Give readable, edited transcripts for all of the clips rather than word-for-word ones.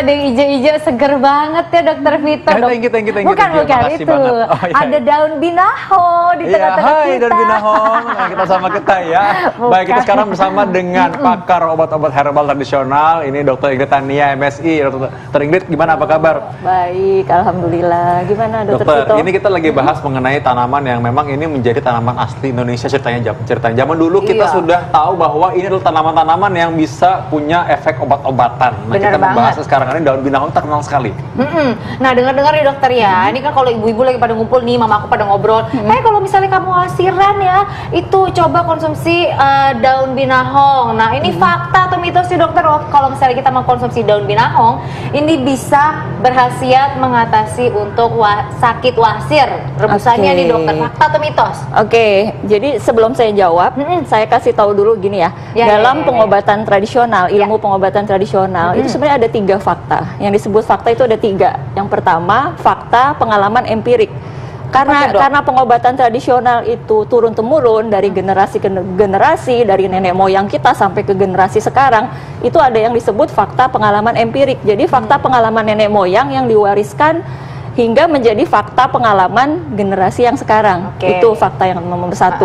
ada yang hijau-hijau seger banget ya Dokter Vito. Thank you. Bukan Makasih itu. banget. Oh, iya. Ada daun binaho di tengah-tengah Hai kita. daun binahong, nah, kita sama kita ya. Baik, kita sekarang bersama dengan pakar obat-obat herbal tradisional. Ini Dr. Ingrid Tania, MSI. Dr. Ingrid, gimana, apa kabar? Baik, alhamdulillah. Gimana Dokter Dokter, Vito? ini kita lagi bahas mengenai tanaman yang memang ini menjadi tanaman asli Indonesia. Ceritanya zaman dulu kita sudah tahu bahwa ini adalah tanaman-tanaman yang bisa punya efek obat-obatan. Nah, Bener kita membahas banget. sekarang ini daun binahong terkenal sekali. Nah, dengar-dengar ya dokter ya, ini kan kalau ibu-ibu lagi pada ngumpul nih, mama aku pada ngobrol, kalau misalnya kamu asiran ya, itu coba konsumsi daun binahong. Nah, ini fakta atau mitos sih dokter, kalau misalnya kita mengkonsumsi daun binahong, ini bisa berkhasiat mengatasi untuk sakit wasir. Rebusannya nih dokter, fakta atau mitos? Oke, jadi sebelum saya jawab, saya kasih tahu dulu gini ya. Dalam pengobatan tradisional, ilmu pengobatan tradisional, itu sebenarnya ada 3 fakta. Yang disebut fakta itu ada 3. Yang pertama, fakta pengalaman empirik. Karena pengobatan tradisional itu turun-temurun dari generasi ke generasi, dari nenek moyang kita sampai ke generasi sekarang, itu ada yang disebut fakta pengalaman empirik. Jadi fakta pengalaman nenek moyang yang diwariskan hingga menjadi fakta pengalaman generasi yang sekarang. Itu fakta yang nomor 1.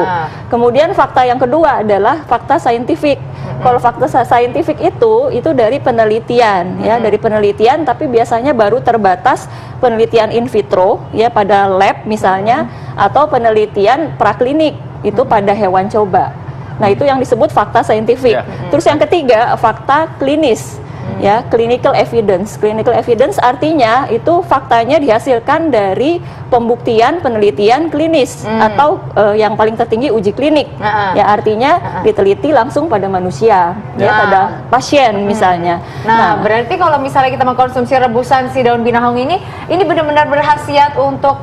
Kemudian fakta yang kedua adalah fakta saintifik. Kalau fakta saintifik itu dari penelitian ya, dari penelitian, tapi biasanya baru terbatas penelitian in vitro ya pada lab misalnya, atau penelitian praklinik itu pada hewan coba. Nah, itu yang disebut fakta saintifik. Terus yang ketiga, fakta klinis. Ya, clinical evidence. Clinical evidence artinya itu faktanya dihasilkan dari pembuktian penelitian klinis atau yang paling tertinggi uji klinik. Ya, artinya diteliti langsung pada manusia, ya pada pasien misalnya. Nah, berarti kalau misalnya kita mengkonsumsi rebusan si daun binahong ini benar-benar berkhasiat untuk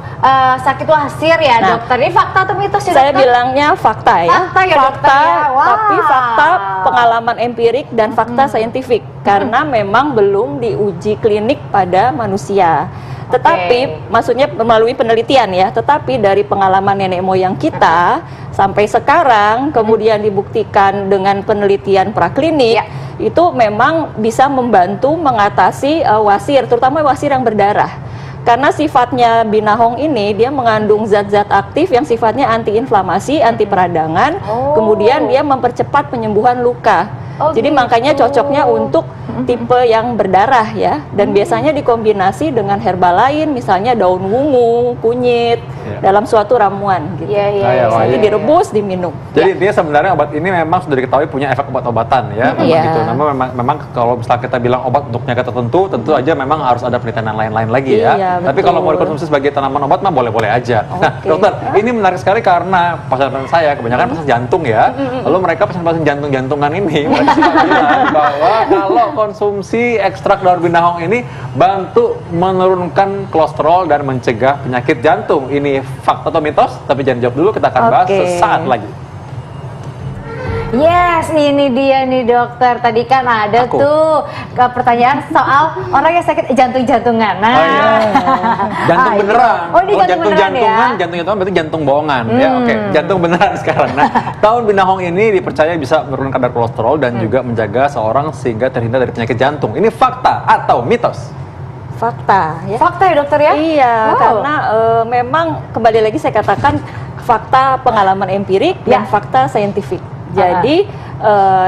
sakit wasir ya dokter. Ini fakta atau mitos ya dokter? Saya bilangnya fakta ya. Fakta ya dokter ya. Tapi fakta pengalaman empirik dan fakta saintifik. Karena memang belum diuji klinik pada manusia. Tetapi maksudnya melalui penelitian ya, tetapi dari pengalaman nenek moyang kita sampai sekarang kemudian dibuktikan dengan penelitian praklinik, itu memang bisa membantu mengatasi wasir, terutama wasir yang berdarah. Karena sifatnya binahong ini dia mengandung zat-zat aktif yang sifatnya antiinflamasi, anti peradangan, kemudian dia mempercepat penyembuhan luka. Jadi makanya cocoknya untuk tipe yang berdarah ya, dan biasanya dikombinasi dengan herba lain, misalnya daun wungu, kunyit, dalam suatu ramuan gitu. Nanti direbus, diminum. Jadi dia sebenarnya obat ini memang sudah diketahui punya efek obat-obatan ya, gitu. Memang kalau misalnya kita bilang obat untuk penyakit tertentu, tentu aja memang harus ada penelitian lain-lain lagi ya. Tapi kalau mau dikonsumsi sebagai tanaman obat mah boleh-boleh aja. Nah, dokter, ini menarik sekali karena pasien saya kebanyakan pasien jantung ya. Lalu mereka pasien-pasien jantung-jantungan ini bilang bahwa kalau konsumsi ekstrak daun binahong ini bantu menurunkan kolesterol dan mencegah penyakit jantung. Ini fakta atau mitos? Tapi jangan jawab dulu, kita akan bahas sesaat lagi. Yes, ini dia nih dokter. Tadi kan ada tuh pertanyaan soal orang yang sakit jantung-jantungan. Nah, jantung beneran. Ini jantung-jantungan, jantung-jantungan berarti jantung bohongan. Ya, oke. Jantung beneran sekarang. Nah, daun binahong ini dipercaya bisa menurunkan kadar kolesterol dan juga menjaga seorang sehingga terhindar dari penyakit jantung. Ini fakta atau mitos? Fakta ya. Fakta ya dokter ya? Iya, karena memang kembali lagi saya katakan fakta pengalaman empirik dan fakta saintifik. Jadi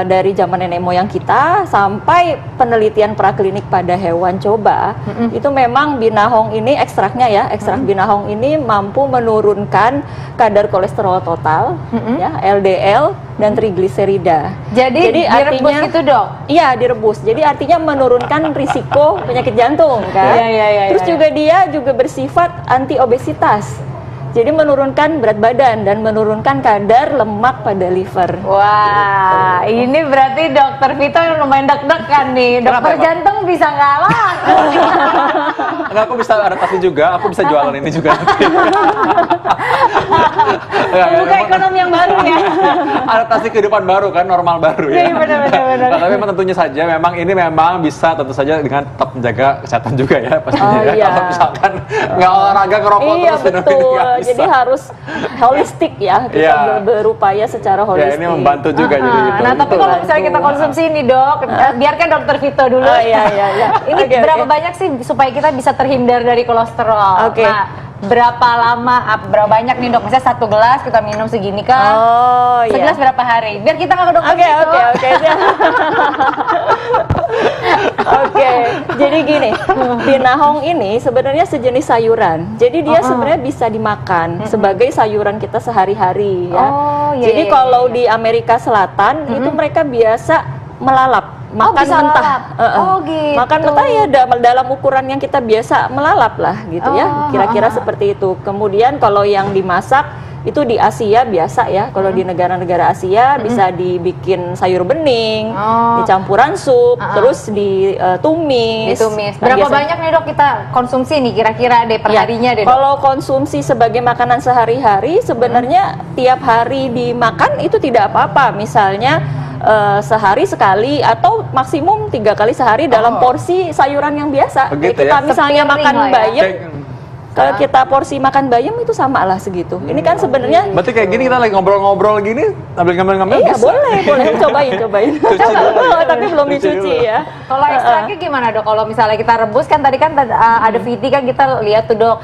dari zaman nenek moyang kita sampai penelitian praklinik pada hewan coba, itu memang binahong ini ekstraknya ya, ekstrak binahong ini mampu menurunkan kadar kolesterol total, ya, LDL dan trigliserida. Jadi direbus artinya gitu dok? Iya, direbus. Jadi artinya menurunkan risiko penyakit jantung kan. Terus juga dia juga bersifat anti obesitas. Jadi menurunkan berat badan dan menurunkan kadar lemak pada liver. Wah, ini berarti dokter Vito yang lumayan deg-degan nih. Dokter jantung bisa ngalah. Enggak, aku bisa adaptasi juga, aku bisa jualan ini juga nanti. Buka ekonomi yang baru ya. Adaptasi kehidupan baru kan, normal baru ya. Iya, benar. Nah, tapi tentunya saja memang ini memang bisa tentu saja dengan tetap menjaga kesehatan juga ya pastinya ya. Kalau misalkan nggak olahraga ngerokok terus betul. Jadi harus holistik ya, kita berupaya secara holistik. Ya, ini membantu juga jadi gitu. Nah, tapi kalau misalnya kita konsumsi ini dok, biarkan dokter Vito dulu. Iya. Ini berapa banyak sih supaya kita bisa terhindar dari kolesterol? Nah, berapa lama, berapa banyak nih dok? Misalnya 1 gelas kita minum segini kan? Segelas berapa hari? Biar kita nggak ke dokter Vito. Oke, jadi gini, binahong ini sebenarnya sejenis sayuran. Jadi dia sebenarnya bisa dimakan sebagai sayuran kita sehari-hari ya. Jadi kalau di Amerika Selatan itu mereka biasa melalap. Makan mentah, gitu. Makan mentah ya dalam ukuran yang kita biasa melalap lah gitu ya, kira-kira seperti itu. Kemudian kalau yang dimasak itu di Asia biasa ya, kalau di negara-negara Asia bisa dibikin sayur bening, dicampuran sup, terus ditumis. Berapa banyak nih dok kita konsumsi nih kira-kira deh perharinya deh dok? Kalau konsumsi sebagai makanan sehari-hari sebenarnya tiap hari dimakan itu tidak apa-apa. Misalnya sehari sekali atau maksimum 3 kali sehari dalam porsi sayuran yang biasa. Begitu Kita ya? misalnya makan bayam, kalau kita porsi makan bayam itu sama lah segitu. Ini kan sebenarnya. Berarti kayak gini kita lagi ngobrol-ngobrol gini, ngambil-ngambil Iya bisa? boleh cobain. Tapi belum dicuci ya. Kalau ekstraknya gimana dok? Kalau misalnya kita rebus kan tadi kan ada VT kan kita lihat tuh dok.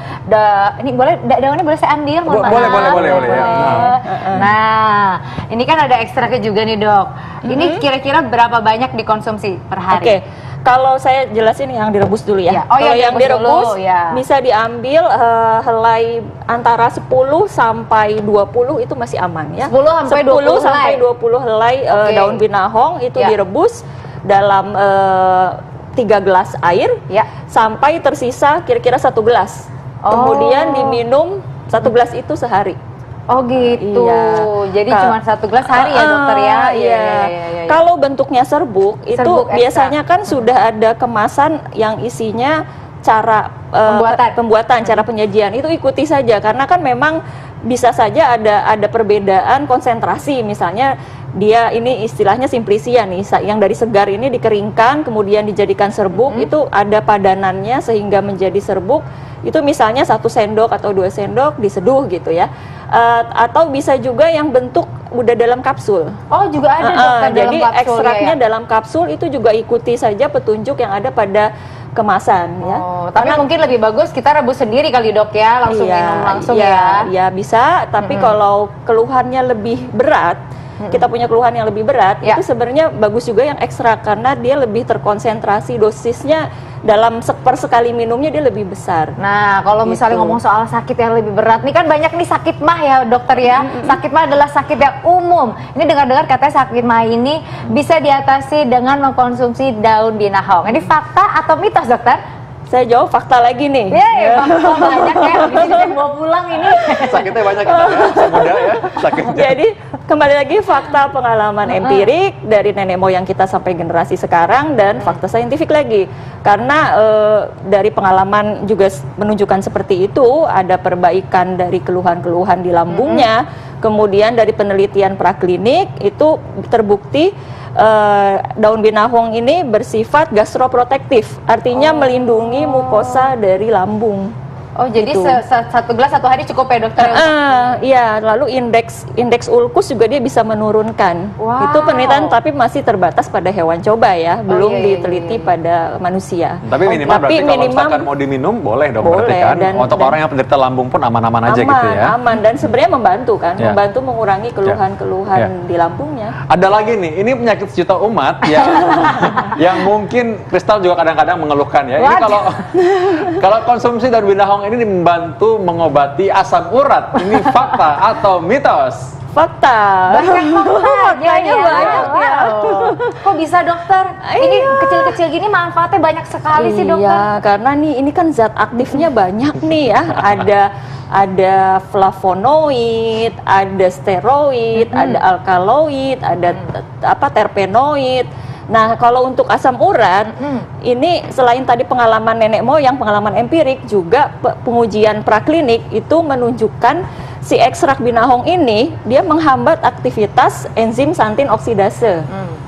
Ini boleh daunnya boleh saya ambil? Boleh ya. Nah, ini kan ada ekstraknya juga nih dok. Ini kira-kira berapa banyak dikonsumsi per hari? Oke. Kalau saya jelasin yang direbus dulu ya. Kalau yang direbus bisa diambil helai antara 10 sampai 20 itu masih aman ya. 10 sampai 20 helai daun binahong itu direbus dalam 3 gelas air sampai tersisa kira-kira 1 gelas. Kemudian diminum 1 gelas itu sehari. Oh gitu, jadi cuma 1 gelas hari ya dokter ya? Iya. Kalau bentuknya serbuk itu biasanya kan sudah ada kemasan yang isinya cara pembuatan, cara penyajian, itu ikuti saja karena kan memang bisa saja ada perbedaan konsentrasi. Misalnya dia ini istilahnya simplisia nih, yang dari segar ini dikeringkan kemudian dijadikan serbuk, itu ada padanannya sehingga menjadi serbuk. Itu misalnya 1 sendok atau 2 sendok diseduh gitu ya. Atau bisa juga yang bentuk udah dalam kapsul. Oh juga ada dokter jadi dalam kapsul, ekstraknya dalam kapsul itu juga ikuti saja petunjuk yang ada pada kemasan ya. Tapi mungkin lebih bagus kita rebus sendiri kali dok ya, langsung minum langsung ya. Iya bisa, tapi kalau keluhannya lebih berat, kita punya keluhan yang lebih berat, itu sebenarnya bagus juga yang ekstrak karena dia lebih terkonsentrasi, dosisnya dalam per sekali minumnya dia lebih besar. Nah, kalau misalnya ngomong soal sakit yang lebih berat, nih kan banyak nih sakit mah ya dokter ya. Sakit mah adalah sakit yang umum. Ini dengar-dengar katanya sakit mah ini bisa diatasi dengan mengkonsumsi daun binahong. Ini fakta atau mitos dokter? Saya jawab fakta lagi nih. Fakta banyak ya, bisa bawa pulang ini. Sakitnya banyak kita ya, muda ya sakitnya. Jadi kembali lagi fakta pengalaman empirik dari nenek moyang kita sampai generasi sekarang dan fakta saintifik lagi. Karena dari pengalaman juga menunjukkan seperti itu, ada perbaikan dari keluhan-keluhan di lambungnya. Kemudian dari penelitian praklinik itu terbukti daun binahong ini bersifat gastroprotektif, artinya melindungi mukosa dari lambung. Oh jadi gitu. 1 gelas 1 hari cukup ya dokter? Iya, lalu indeks ulkus juga dia bisa menurunkan. Itu penelitian tapi masih terbatas pada hewan coba ya, belum diteliti pada manusia. Tapi minimal berarti kalau misalkan mau diminum boleh dong berarti kan? Untuk orang yang penderita lambung pun aman-aman aja gitu ya? Aman, dan sebenarnya membantu kan, membantu mengurangi keluhan-keluhan di lambungnya. Ada lagi nih, ini penyakit sejuta umat yang mungkin Kristal juga kadang-kadang mengeluhkan ya. Ini kalau konsumsi daun binahong ini membantu mengobati asam urat. Ini fakta atau mitos? Fakta. Banyak faktanya banyak ya. Kok bisa dokter? Ini kecil-kecil gini manfaatnya banyak sekali sih dokter. Iya, karena ini kan zat aktifnya banyak nih ya. Ada flavonoid, ada steroid, ada alkaloid, ada terpenoid. Nah, kalau untuk asam urat, ini selain tadi pengalaman nenek moyang, pengalaman empirik, juga pengujian praklinik itu menunjukkan si ekstrak binahong ini, dia menghambat aktivitas enzim santin oksidase.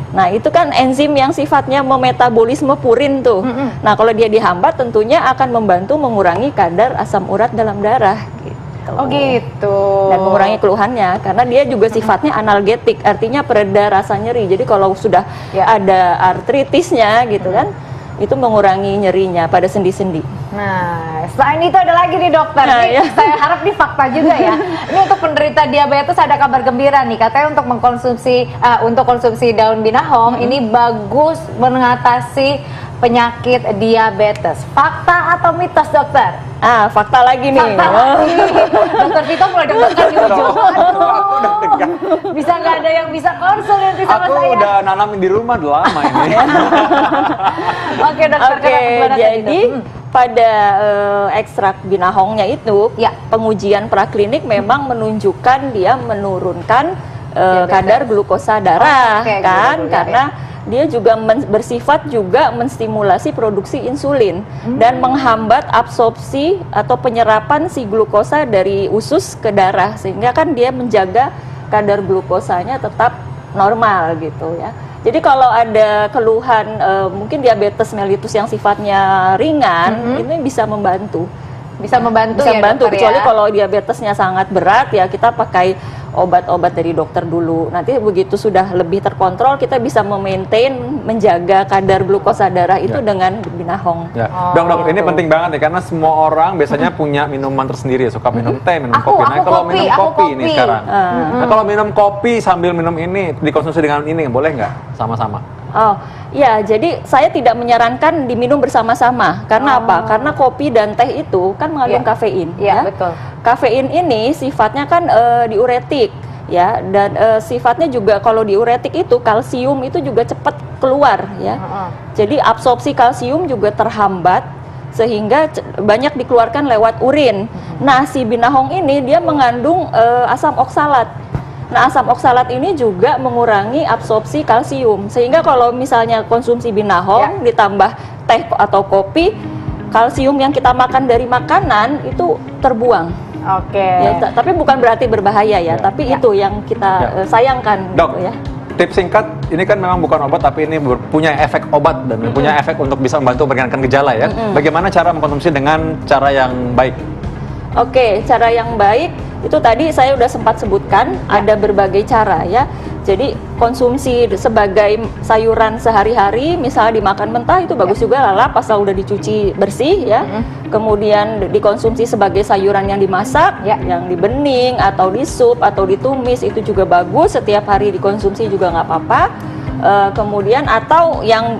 Nah, itu kan enzim yang sifatnya memetabolisme purin tuh. Nah, kalau dia dihambat tentunya akan membantu mengurangi kadar asam urat dalam darah. Oh gitu. Dan mengurangi keluhannya karena dia juga sifatnya analgetik, artinya pereda rasa nyeri. Jadi kalau sudah ada artritisnya gitu kan, itu mengurangi nyerinya pada sendi-sendi. Nah, selain itu ada lagi nih dokter. Nah, Ini saya harap di fakta juga ya. Ini untuk penderita diabetes ada kabar gembira nih. Katanya untuk konsumsi daun binahong ini bagus mengatasi penyakit diabetes. Fakta atau mitos, dokter? Fakta lagi nih. Fakta lagi. Dokter Vito mulai deg-degan di ujung. Aku udah tegang. Bisa nggak ada yang bisa konsul nanti sama Aku saya? udah nanamin di rumah udah lama ini. Oke, dokter. Oke, jadi pada ekstrak binahongnya itu, pengujian praklinik memang menunjukkan dia menurunkan kadar glukosa darah, kan? Karena dia juga bersifat juga menstimulasi produksi insulin dan menghambat absorpsi atau penyerapan si glukosa dari usus ke darah, sehingga kan dia menjaga kadar glukosanya tetap normal gitu ya. Jadi kalau ada keluhan mungkin diabetes mellitus yang sifatnya ringan, ini bisa membantu. Bisa membantu Bisa ya, membantu, dokter, kecuali ya? kalau diabetesnya sangat berat ya kita pakai obat-obat dari dokter dulu. Nanti begitu sudah lebih terkontrol, kita bisa menjaga kadar glukosa darah itu dengan binahong. Ya. Dok, ini penting banget nih karena semua orang biasanya punya minuman tersendiri, suka minum teh, minum kopi. Nah, kalau minum kopi ini sekarang. Nah, kalau minum kopi sambil minum ini dikonsumsi dengan ini boleh nggak sama-sama? Oh, ya, jadi saya tidak menyarankan diminum bersama-sama. Karena apa? Karena kopi dan teh itu kan mengandung kafein. Iya, betul. Kafein ini sifatnya kan diuretik, ya, dan sifatnya juga kalau diuretik itu kalsium itu juga cepat keluar, ya. Jadi absorpsi kalsium juga terhambat sehingga banyak dikeluarkan lewat urin. Nah, si binahong ini dia mengandung asam oksalat. Nah, asam oksalat ini juga mengurangi absorpsi kalsium, sehingga kalau misalnya konsumsi binahong ditambah teh atau kopi, kalsium yang kita makan dari makanan itu terbuang. Oke. Ya, tapi bukan berarti berbahaya ya, tapi itu yang kita sayangkan. Dok, gitu ya. tips singkat, ini kan memang bukan obat tapi ini punya efek obat dan punya efek untuk bisa membantu meringankan gejala ya. Bagaimana cara mengkonsumsi dengan cara yang baik? Oke, cara yang baik itu tadi saya udah sempat sebutkan ada berbagai cara ya. Jadi konsumsi sebagai sayuran sehari-hari, misalnya dimakan mentah itu bagus juga lalap asal udah dicuci bersih ya. Kemudian dikonsumsi sebagai sayuran yang dimasak, yang dibening atau di sup atau ditumis itu juga bagus. Setiap hari dikonsumsi juga nggak apa-apa. Kemudian atau yang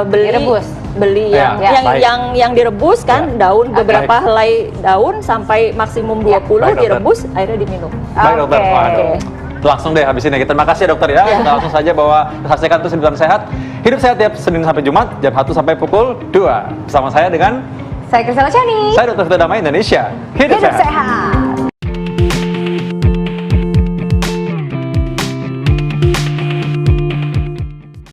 beli yang direbus kan, daun beberapa helai daun sampai maksimum 20 direbus, akhirnya diminum. Baik dokter. Waduh. Langsung deh habis ini. Terima kasih ya dokter ya. Kita langsung saja bahwa saksikan terus Hidup Sehat. Hidup Sehat tiap Senin sampai Jumat jam 1 sampai pukul 2. Bersama saya dengan Saya Kristina Chani. saya Dr. Vito Damai Indonesia. Hidup Sehat.